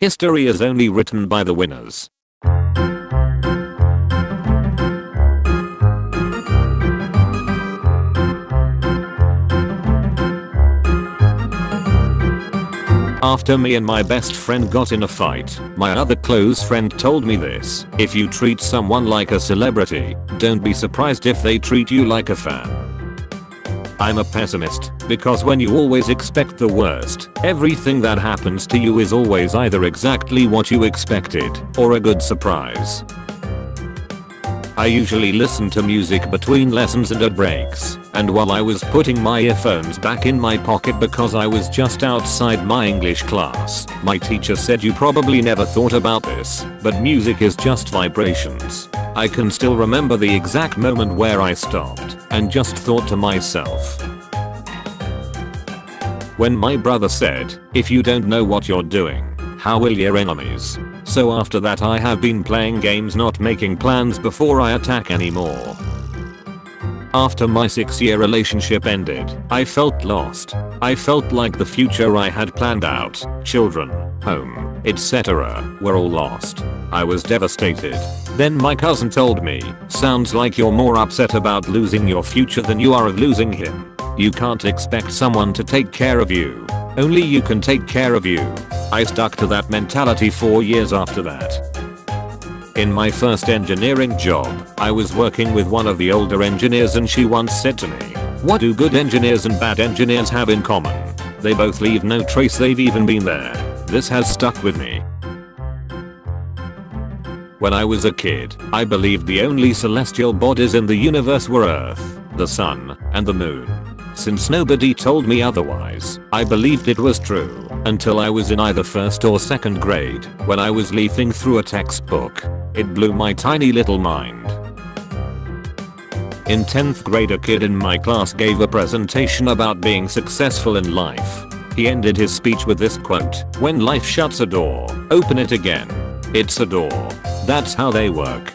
History is only written by the winners. After me and my best friend got in a fight, my other close friend told me this: if you treat someone like a celebrity, don't be surprised if they treat you like a fan. I'm a pessimist, because when you always expect the worst, everything that happens to you is always either exactly what you expected, or a good surprise. I usually listen to music between lessons and at breaks, and while I was putting my earphones back in my pocket because I was just outside my English class, my teacher said, "You probably never thought about this, but music is just vibrations." I can still remember the exact moment where I stopped and just thought to myself. When my brother said, "If you don't know what you're doing, how will your enemies?" So after that I have been playing games, not making plans before I attack anymore. After my 6-year relationship ended, I felt lost. I felt like the future I had planned out, children, home, etc., were all lost. I was devastated. Then my cousin told me, "Sounds like you're more upset about losing your future than you are of losing him. You can't expect someone to take care of you. Only you can take care of you." I stuck to that mentality 4 years after that. In my first engineering job, I was working with one of the older engineers, and she once said to me, "What do good engineers and bad engineers have in common? They both leave no trace they've even been there." This has stuck with me. When I was a kid, I believed the only celestial bodies in the universe were Earth, the Sun, and the Moon. Since nobody told me otherwise, I believed it was true, until I was in either first or second grade, when I was leafing through a textbook. It blew my tiny little mind. In 10th grade, a kid in my class gave a presentation about being successful in life. He ended his speech with this quote: "When life shuts a door, open it again. It's a door. That's how they work."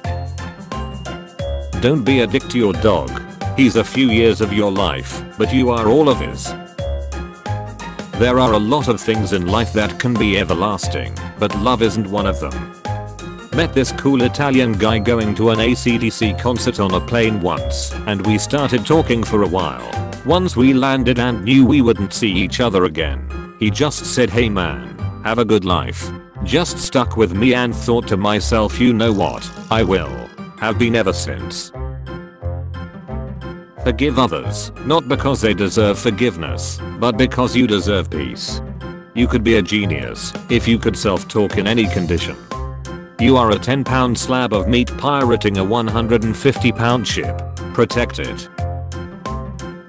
Don't be a dick to your dog. He's a few years of your life, but you are all of his. There are a lot of things in life that can be everlasting, but love isn't one of them. Met this cool Italian guy going to an AC/DC concert on a plane once, and we started talking for a while. Once we landed and knew we wouldn't see each other again, he just said, "Hey man, have a good life." Just stuck with me, and thought to myself, you know what, I will. Have been ever since. Forgive others, not because they deserve forgiveness, but because you deserve peace. You could be a genius if you could self-talk in any condition. You are a 10-pound slab of meat pirating a 150-pound ship. Protect it.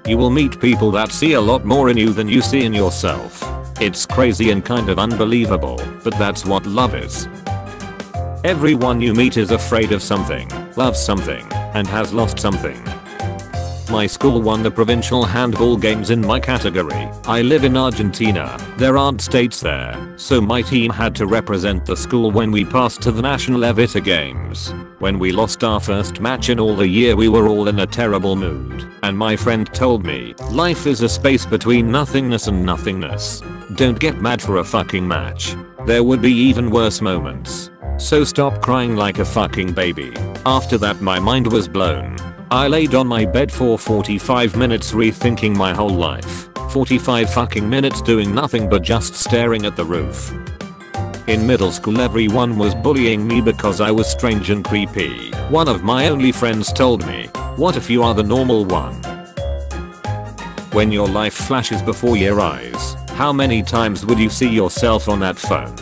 You will meet people that see a lot more in you than you see in yourself. It's crazy and kind of unbelievable, but that's what love is. Everyone you meet is afraid of something, loves something, and has lost something. My school won the provincial handball games in my category. I live in Argentina. There aren't states there, so my team had to represent the school when we passed to the National Evita Games. When we lost our first match in all the year, we were all in a terrible mood, and my friend told me, "Life is a space between nothingness and nothingness. Don't get mad for a fucking match. There would be even worse moments. So stop crying like a fucking baby." After that, my mind was blown. I laid on my bed for 45 minutes rethinking my whole life. 45 fucking minutes doing nothing but just staring at the roof. In middle school, everyone was bullying me because I was strange and creepy. One of my only friends told me, "What if you are the normal one?" When your life flashes before your eyes, how many times would you see yourself on that phone?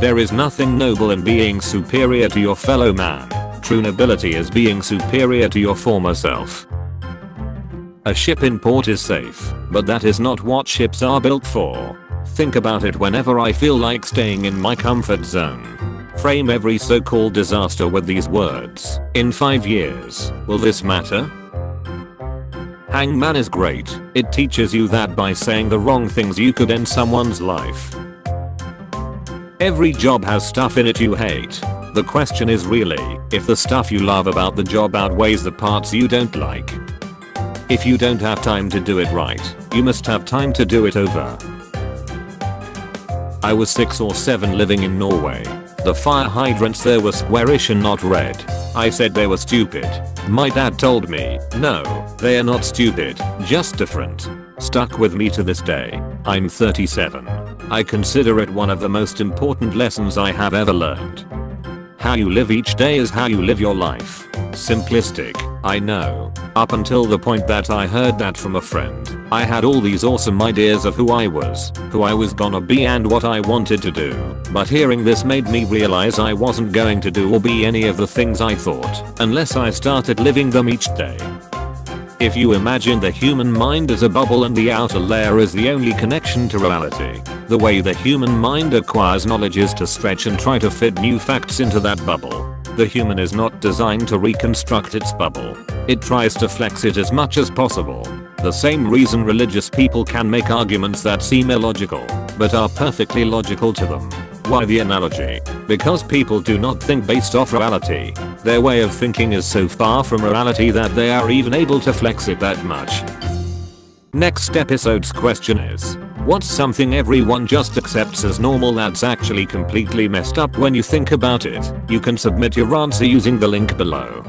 There is nothing noble in being superior to your fellow man. True nobility is being superior to your former self. A ship in port is safe, but that is not what ships are built for. Think about it whenever I feel like staying in my comfort zone. Frame every so-called disaster with these words: in 5 years, will this matter? Hangman is great. It teaches you that by saying the wrong things you could end someone's life. Every job has stuff in it you hate. The question is really, if the stuff you love about the job outweighs the parts you don't like. If you don't have time to do it right, you must have time to do it over. I was 6 or 7 living in Norway. The fire hydrants there were squarish and not red. I said they were stupid. My dad told me, no, they are not stupid, just different. Stuck with me to this day. I'm 37. I consider it one of the most important lessons I have ever learned. How you live each day is how you live your life. Simplistic, I know. Up until the point that I heard that from a friend, I had all these awesome ideas of who I was gonna be and what I wanted to do. But hearing this made me realize I wasn't going to do or be any of the things I thought, unless I started living them each day. If you imagine the human mind as a bubble and the outer layer is the only connection to reality, the way the human mind acquires knowledge is to stretch and try to fit new facts into that bubble. The human is not designed to reconstruct its bubble. It tries to flex it as much as possible. The same reason religious people can make arguments that seem illogical, but are perfectly logical to them. Why the analogy? Because people do not think based off reality. Their way of thinking is so far from reality that they are even able to flex it that much. Next episode's question is, what's something everyone just accepts as normal that's actually completely messed up when you think about it? You can submit your answer using the link below.